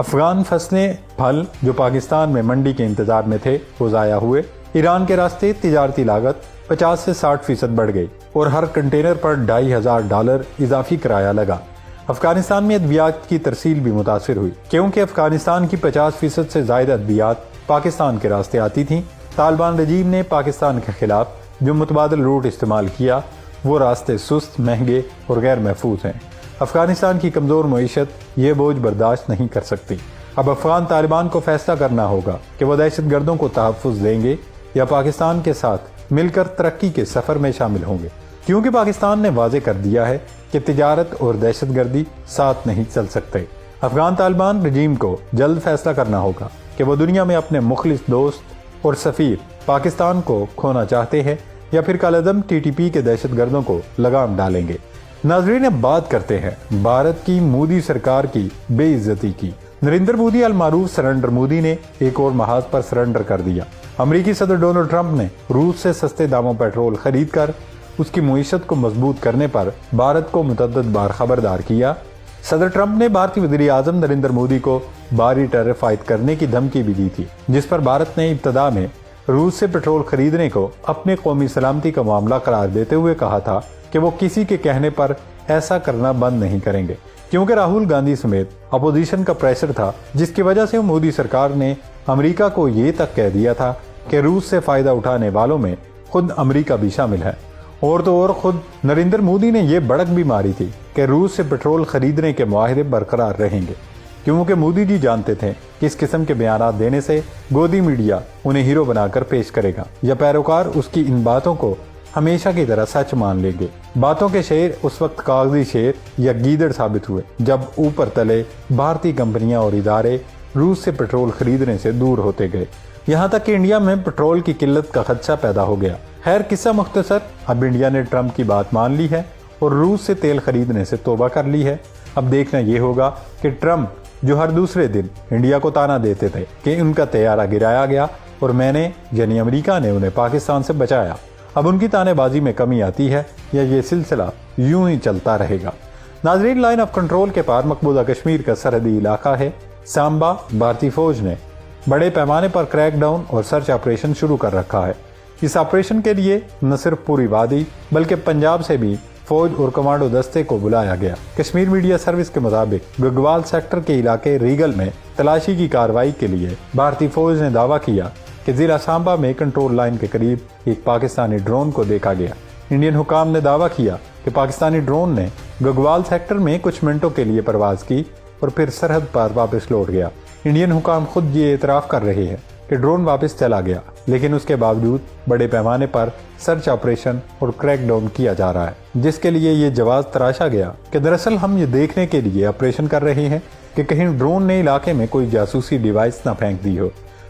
افغان فصلیں پھل جو پاکستان میں منڈی کے انتظار میں تھے وہ ضائع ہوئے۔ ایران کے راستے تجارتی لاگت 50 سے 60% بڑھ گئی اور ہر کنٹینر پر $2,500 اضافی کرایہ لگا۔ افغانستان میں ادویات کی ترسیل بھی متاثر ہوئی کیونکہ افغانستان کی 50% سے زائد ادویات پاکستان کے راستے آتی تھیں۔ طالبان رجیم نے پاکستان کے خلاف جو متبادل روٹ استعمال کیا وہ راستے سست، مہنگے اور غیر محفوظ ہیں۔ افغانستان کی کمزور معیشت یہ بوجھ برداشت نہیں کر سکتی۔ اب افغان طالبان کو فیصلہ کرنا ہوگا کہ وہ دہشت گردوں کو تحفظ دیں گے یا پاکستان کے ساتھ مل کر ترقی کے سفر میں شامل ہوں گے، کیونکہ پاکستان نے واضح کر دیا ہے کہ تجارت اور دہشت گردی ساتھ نہیں چل سکتے۔ افغان طالبان رجیم کو جلد فیصلہ کرنا ہوگا کہ وہ دنیا میں اپنے مخلص دوست اور سفیر پاکستان کو کھونا چاہتے ہیں یا پھر کالعدم TTP کے دہشت گردوں کو لگام ڈالیں گے۔ ناظرین، اب بات کرتے ہیں بھارت کی مودی سرکار کی بے عزتی کی۔ نریندر مودی المعروف سرنڈر مودی نے ایک اور محاذ پر سرنڈر کر دیا۔ امریکی صدر ڈونلڈ ٹرمپ نے روس سے سستے داموں پیٹرول خرید کر اس کی معیشت کو مضبوط کرنے پر بھارت کو متعدد بار خبردار کیا۔ صدر ٹرمپ نے بھارتی وزیر اعظم نریندر مودی کو بھاری ٹیرف عائد کرنے کی دھمکی بھی دی تھی، جس پر بھارت نے ابتدا میں روس سے پیٹرول خریدنے کو اپنے قومی سلامتی کا معاملہ قرار دیتے ہوئے کہا تھا کہ وہ کسی کے کہنے پر ایسا کرنا بند نہیں کریں گے، کیونکہ راہل گاندھی سمیت اپوزیشن کا پریشر تھا، جس کی وجہ سے مودی سرکار نے امریکہ کو یہ تک کہہ دیا تھا کہ روس سے فائدہ اٹھانے والوں میں خود امریکہ بھی شامل ہے۔ اور تو اور خود نریندر مودی نے یہ بڑک بھی ماری تھی کہ روس سے پیٹرول خریدنے کے معاہدے برقرار رہیں گے، کیونکہ مودی جی جانتے تھے کہ اس قسم کے بیانات دینے سے گودی میڈیا انہیں ہیرو بنا کر پیش کرے گا یا پیروکار اس کی ان باتوں کو ہمیشہ کی طرح سچ مان لیں گے۔ باتوں کے شعر اس وقت کاغذی شعر یا گیدڑ ثابت ہوئے جب اوپر تلے بھارتی کمپنیاں اور ادارے روس سے پیٹرول خریدنے سے دور ہوتے گئے، یہاں تک کہ انڈیا میں پیٹرول کی قلت کا خدشہ پیدا ہو گیا۔ خیر، قصہ مختصر، اب انڈیا نے ٹرمپ کی بات مان لی ہے اور روس سے تیل خریدنے سے توبہ کر لی ہے۔ اب دیکھنا یہ ہوگا کہ ٹرمپ جو ہر دوسرے دن انڈیا کو تانا دیتے تھے کہ ان کا طیارہ گرایا گیا اور میں نے یعنی امریکہ نے انہیں پاکستان سے بچایا، اب ان کی تانے بازی میں کمی آتی ہے یا یہ سلسلہ یوں ہی چلتا رہے گا۔ ناظرین، لائن آف کنٹرول کے پار مقبوضہ کشمیر کا سرحدی علاقہ ہے سامبا۔ بھارتی فوج نے بڑے پیمانے پر کریک ڈاؤن اور سرچ آپریشن شروع کر رکھا ہے۔ اس آپریشن کے لیے نہ صرف پوری وادی بلکہ پنجاب سے بھی فوج اور کمانڈو دستے کو بلایا گیا۔ کشمیر میڈیا سروس کے مطابق گگوال سیکٹر کے علاقے ریگل میں تلاشی کی کارروائی کے لیے بھارتی فوج نے دعویٰ کیا کہ ضلع سامبا میں کنٹرول لائن کے قریب ایک پاکستانی ڈرون کو دیکھا گیا۔ انڈین حکام نے دعویٰ کیا کہ پاکستانی ڈرون نے گگوال سیکٹر میں کچھ منٹوں کے لیے پرواز کی اور پھر سرحد پر واپس لوٹ گیا۔ انڈین حکام خود یہ اعتراف کر رہے ہیں کہ ڈرون واپس چلا گیا، لیکن اس کے باوجود بڑے پیمانے پر سرچ آپریشن اور کریک ڈاؤن کیا جا رہا ہے، جس کے لیے یہ جواز تراشا گیا کہ دراصل ہم یہ دیکھنے کے لیے آپریشن کر رہے ہیں کہ کہیں ڈرون نے علاقے میں کوئی جاسوسی ڈیوائس نہ پھینک دی ہو۔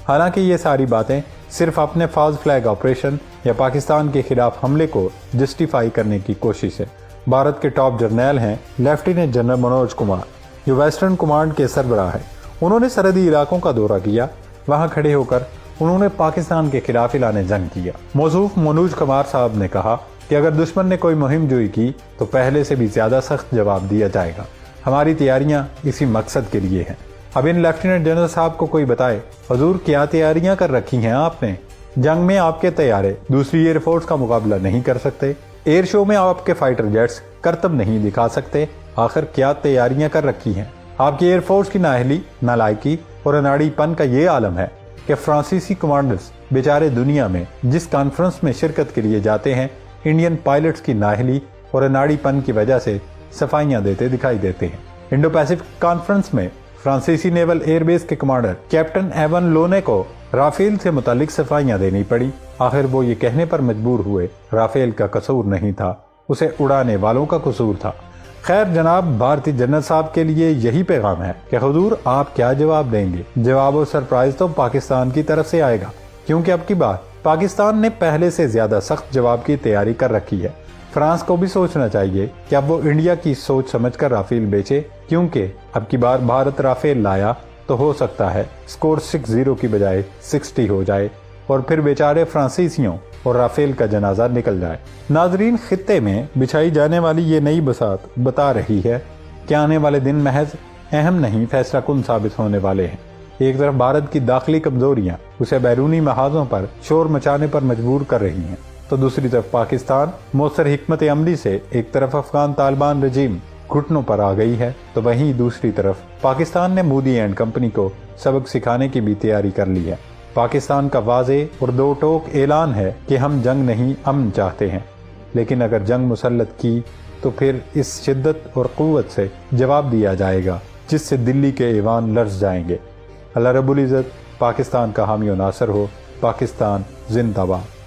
حالانکہ یہ ساری باتیں صرف اپنے فاز فلیگ آپریشن یا پاکستان کے خلاف حملے کو جسٹیفائی کرنے کی کوشش ہے۔ بھارت کے ٹاپ جرنیل ہیں لیفٹیننٹ جنرل منوج کمار، جو ویسٹرن کمانڈ کے سربراہ ہیں۔ انہوں نے سرحدی علاقوں کا دورہ کیا، وہاں کھڑے ہو کر انہوں نے پاکستان کے خلاف اعلان جنگ کیا۔ موصوف منوج کمار صاحب نے کہا کہ اگر دشمن نے کوئی مہم جوئی کی تو پہلے سے بھی زیادہ سخت جواب دیا جائے گا۔ ہماری تیاریاں اسی مقصد کے لیے ہیں۔ اب ان لیفٹیننٹ جنرل صاحب کو کوئی بتائے، حضور کیا تیاریاں کر رکھی ہیں آپ نے؟ جنگ میں آپ کے طیارے دوسری ایئر فورس کا مقابلہ نہیں کر سکتے، ایئر شو میں آپ کے فائٹر جیٹس کرتب نہیں دکھا سکتے، آخر کیا تیاریاں کر رکھی ہیں؟ آپ کی ایئر فورس کی نااہلی، نالائکی اور اناڑی پن کا یہ عالم ہے کہ فرانسیسی کمانڈرز بیچارے دنیا میں جس کانفرنس میں شرکت کے لیے جاتے ہیں، انڈین پائلٹس کی نااہلی اور اناڑی پن کی وجہ سے صفائیاں دیتے دکھائی دیتے ہیں۔ انڈو پیسفک کانفرنس میں فرانسیسی نیول ایئر بیس کے کمانڈر کیپٹن ایون لونے کو رافیل سے متعلق صفائیاں دینی پڑی۔ آخر وہ یہ کہنے پر مجبور ہوئے رافیل کا قصور نہیں تھا، اسے اڑانے والوں کا قصور تھا۔ خیر جناب، بھارتی جنرل صاحب کے لیے یہی پیغام ہے کہ حضور آپ کیا جواب دیں گے؟ جواب اور سرپرائز تو پاکستان کی طرف سے آئے گا، کیونکہ اب کی بار پاکستان نے پہلے سے زیادہ سخت جواب کی تیاری کر رکھی ہے۔ فرانس کو بھی سوچنا چاہیے کہ اب وہ انڈیا کی سوچ سمجھ کر رافیل بیچے، کیونکہ اب کی بار بھارت رافیل لایا تو ہو سکتا ہے سکور 6-0 کی بجائے 60 ہو جائے اور پھر بیچارے فرانسیسیوں اور رافیل کا جنازہ نکل جائے۔ ناظرین، خطے میں بچھائی جانے والی یہ نئی بساط بتا رہی ہے کہ آنے والے دن محض اہم نہیں فیصلہ کن ثابت ہونے والے ہیں۔ ایک طرف بھارت کی داخلی کمزوریاں اسے بیرونی محاذوں پر شور مچانے پر مجبور کر رہی ہیں، تو دوسری طرف پاکستان مؤثر حکمت عملی سے ایک طرف افغان طالبان رجیم گھٹنوں پر آ گئی ہے، تو وہیں دوسری طرف پاکستان نے مودی اینڈ کمپنی کو سبق سکھانے کی بھی تیاری کر لی ہے۔ پاکستان کا واضح اور دو ٹوک اعلان ہے کہ ہم جنگ نہیں امن چاہتے ہیں، لیکن اگر جنگ مسلط کی تو پھر اس شدت اور قوت سے جواب دیا جائے گا جس سے دلی کے ایوان لرز جائیں گے۔ اللہ رب العزت پاکستان کا حامی و ناصر ہو۔ پاکستان زندہ باد۔